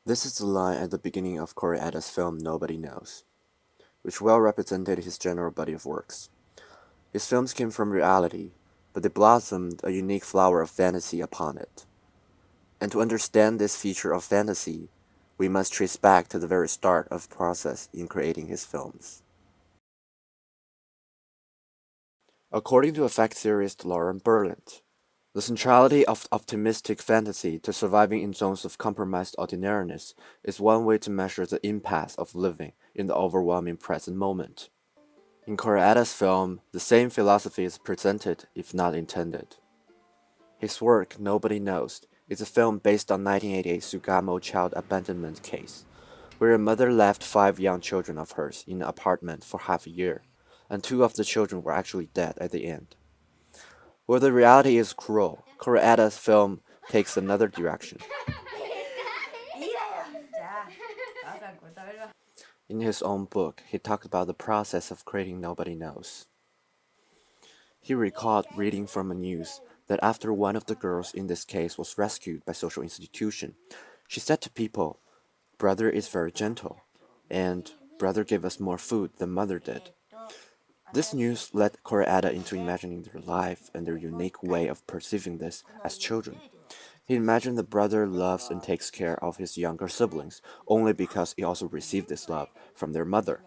This is the line at the beginning of Koreeda's film Nobody Knows, which well represented his general body of works. His films came from reality, but they blossomed a unique flower of fantasy upon it. And to understand this feature of fantasy, we must trace back to the very start of the process in creating his films. According to effect theorist Lauren Berlant, the centrality of optimistic fantasy to surviving in zones of compromised ordinariness is one way to measure the impasse of living in the overwhelming present moment. In Koreeda's film, the same philosophy is presented, if not intended. His work, Nobody Knows, is a film based on 1988 Sugamo child abandonment case, where a mother left 5 young children of hers in an apartment for half a year, and 2 of the children were actually dead at the end. Where the reality is cruel, Koreeda's film takes another direction. In his own book, he talked about the process of creating Nobody Knows. He recalled reading from a news that after one of the girls in this case was rescued by social institution, she said to people, "Brother is very gentle, and brother gave us more food than mother did." This news led Koreeda into imagining their life and their unique way of perceiving this as children. He imagined the brother loves and takes care of his younger siblings only because he also received this love from their mother.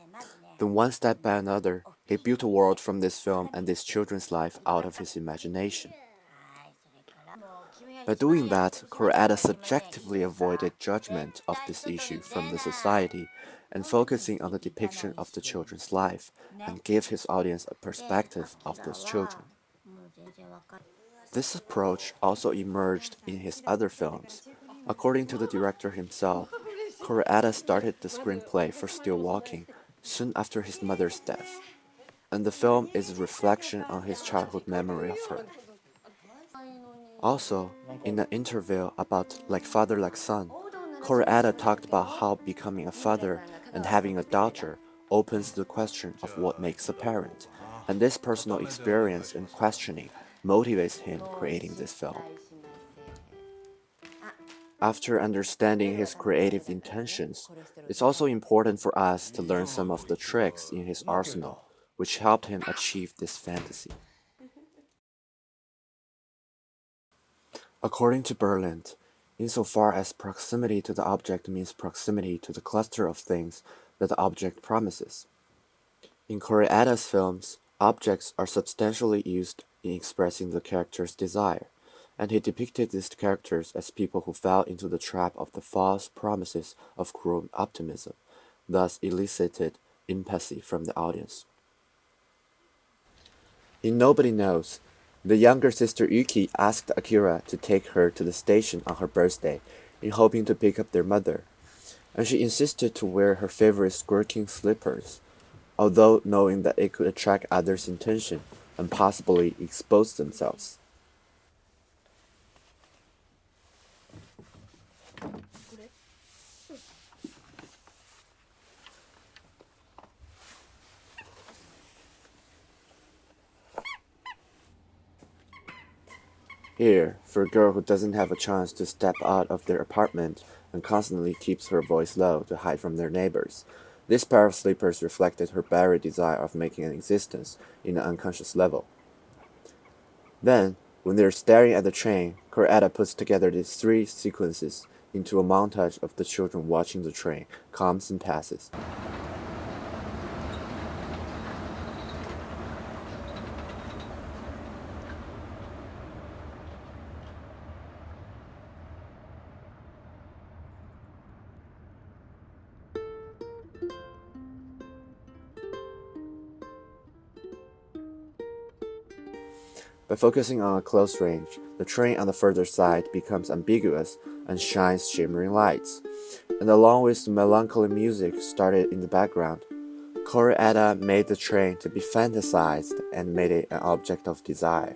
Then, one step by another, he built a world from this film and this children's life out of his imagination. By doing that, Koreeda subjectively avoided judgment of this issue from the society and focusing on the depiction of the children's life and gave his audience a perspective of those children. This approach also emerged in his other films. According to the director himself, Koreeda started the screenplay for Still Walking soon after his mother's death, and the film is a reflection on his childhood memory of her. Also, in an interview about Like Father Like Son, Koreeda talked about how becoming a father and having a daughter opens the question of what makes a parent, and this personal experience and questioning motivates him creating this film. After understanding his creative intentions, it's also important for us to learn some of the tricks in his arsenal, which helped him achieve this fantasy. According to Berland, insofar as proximity to the object means proximity to the cluster of things that the object promises. In Koreeda's films, objects are substantially used in expressing the character's desire, and he depicted these characters as people who fell into the trap of the false promises of cruel optimism, thus elicited empathy from the audience. In Nobody Knows, the younger sister Yuki asked Akira to take her to the station on her birthday in hoping to pick up their mother, and she insisted to wear her favorite squirking slippers, although knowing that it could attract others' attention and possibly expose themselves. Here, for a girl who doesn't have a chance to step out of their apartment and constantly keeps her voice low to hide from their neighbors, this pair of slippers reflected her buried desire of making an existence in an unconscious level. Then, when they're staring at the train, Koreeda puts together these 3 sequences into a montage of the children watching the train comes and passes. By focusing on a close range, the train on the further side becomes ambiguous and shines shimmering lights, and along with the melancholy music started in the background, Koreeda made the train to be fantasized and made it an object of desire.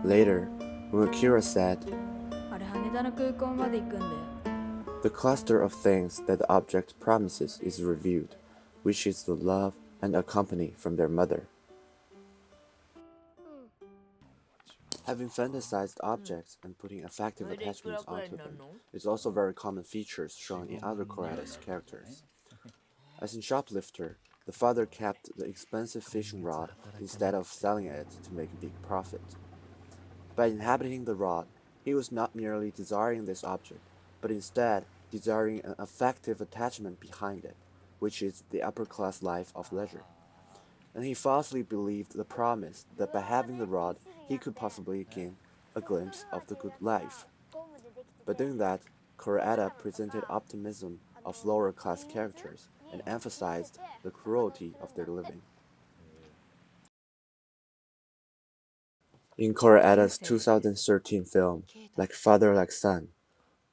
Later, when Akira said, あれ羽田の空港まで行くんだよ The cluster of things that the object promises is revealed, which is the love and accompany from their mother. Having fantasized objects and putting affective attachments onto them is also a very common feature shown in other Koreada's characters. As in Shoplifter, the father kept the expensive fishing rod instead of selling it to make a big profit. By inhabiting the rod, he was not merely desiring this object, but instead desiring an affective attachment behind it, which is the upper-class life of leisure. And he falsely believed the promise that by having the rod he could possibly gain a glimpse of the good life. By doing that, Koreeda presented optimism of lower-class characters and emphasized the cruelty of their living. In Koreeda's 2013 film, Like Father Like Son,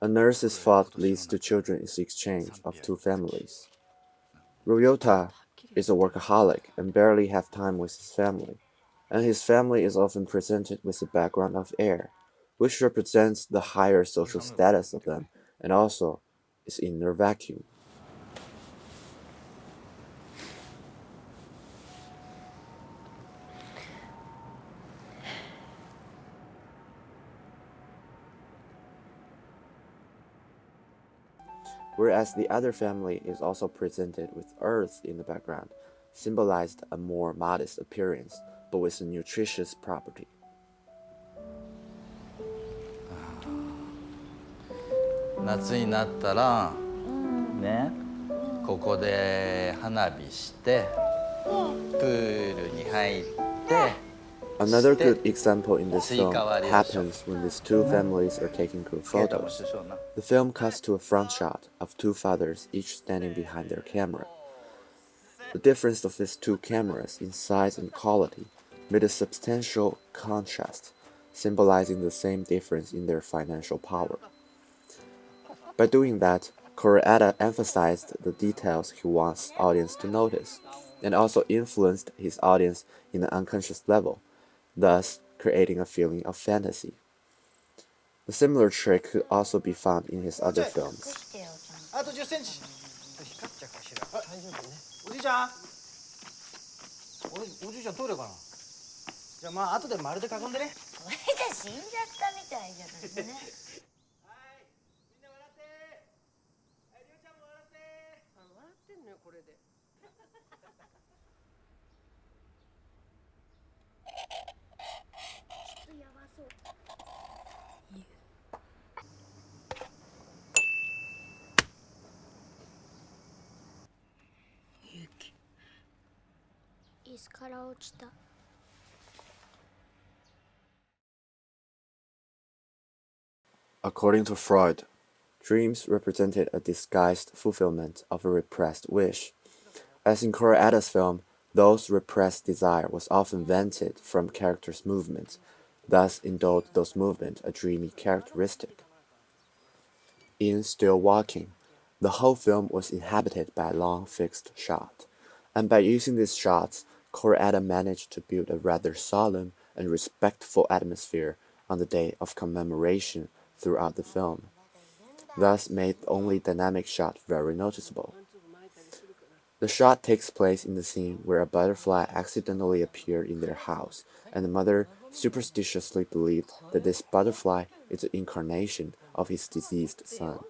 a nurse's fault leads to children's exchange of two families. Ryota is a workaholic and barely has time with his family, and his family is often presented with a background of air, which represents the higher social status of them and also its inner vacuum. Whereas the other family is also presented with earth in the background, symbolized a more modest appearance, but with a nutritious property. 夏になったら、ね、ここで花火して、プールに入って。 Another good example in this film happens when these two families are taking group photos. The film cuts to a front shot of two fathers each standing behind their camera. The difference of these two cameras in size and quality made a substantial contrast, symbolizing the same difference in their financial power. By doing that, Koreeda emphasized the details he wants audience to notice, and also influenced his audience in an unconscious level, thus creating a feeling of fantasy. A similar trick could also be found in his other films. あと10センチ。光っちゃうかしら。大丈夫ね。おじいちゃん。おじいちゃんトイレかな。じゃあまあ後で丸で囲んでね。おじいちゃん死んじゃったみたいじゃないね。はい。みんな笑って。はい、りょうちゃんも笑って。笑ってんのよこれで。ちょっとやばそう。椅子から落ちた。According to Freud, dreams represented a disguised fulfillment of a repressed wish. As in Koreeda's film, those repressed desire was often vented from characters' movements, thus endowed those movements a dreamy characteristic. In Still Walking, the whole film was inhabited by a long fixed shot, and by using these shots, Koreeda managed to build a rather solemn and respectful atmosphere on the day of commemoration throughout the film, thus made the only dynamic shot very noticeable. The shot takes place in the scene where a butterfly accidentally appeared in their house, and the mother superstitiously believed that this butterfly is the incarnation of his deceased son.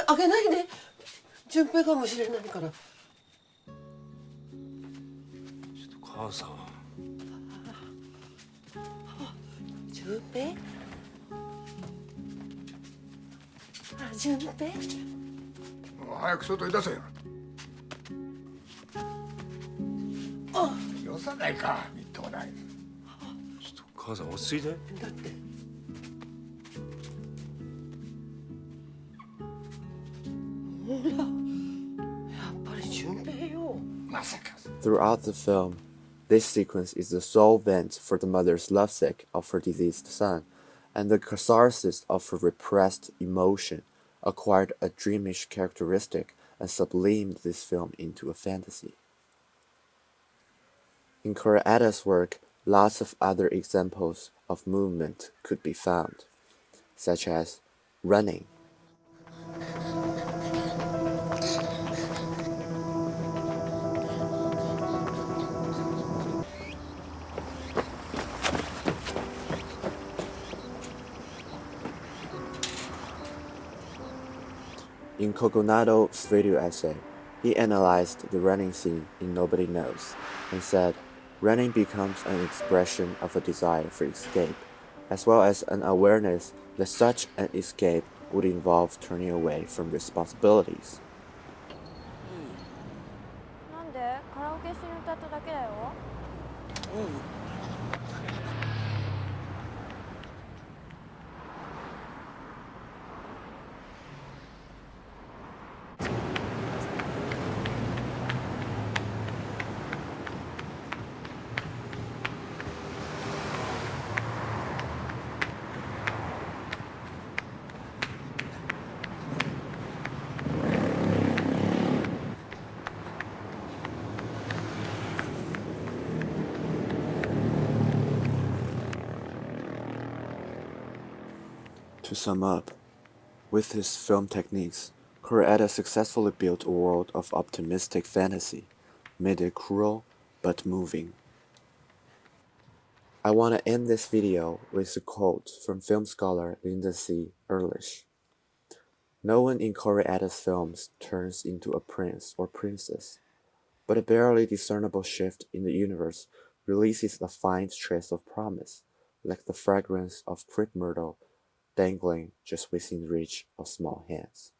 開けないで。順平かもしれないから。ちょっと母さん。順平。順平。早く外に出せよ。よさないか、みっともない。ちょっと母さん落ち着いて。だって。ほら、やっぱり順平よ。まさか。Throughout the film, this sequence is the sole vent for the mother's lovesick of her deceased son, and the catharsis of her repressed emotion acquired a dreamish characteristic and sublimed this film into a fantasy. In Kuroada's work, lots of other examples of movement could be found, such as running, In Coconado's video essay, he analyzed the running scene in Nobody Knows and said, running becomes an expression of a desire for escape, as well as an awareness that such an escape would involve turning away from responsibilities. なんでカラオケ一緒に歌っただけだよ。To sum up, with his film techniques, Kuroada successfully built a world of optimistic fantasy, made it cruel but moving. I want to end this video with a quote from film scholar Linda C. Ehrlich. No one in Kuroada's films turns into a prince or princess, but a barely discernible shift in the universe releases a faint trace of promise, like the fragrance of crepe myrtle dangling just within reach of small hands.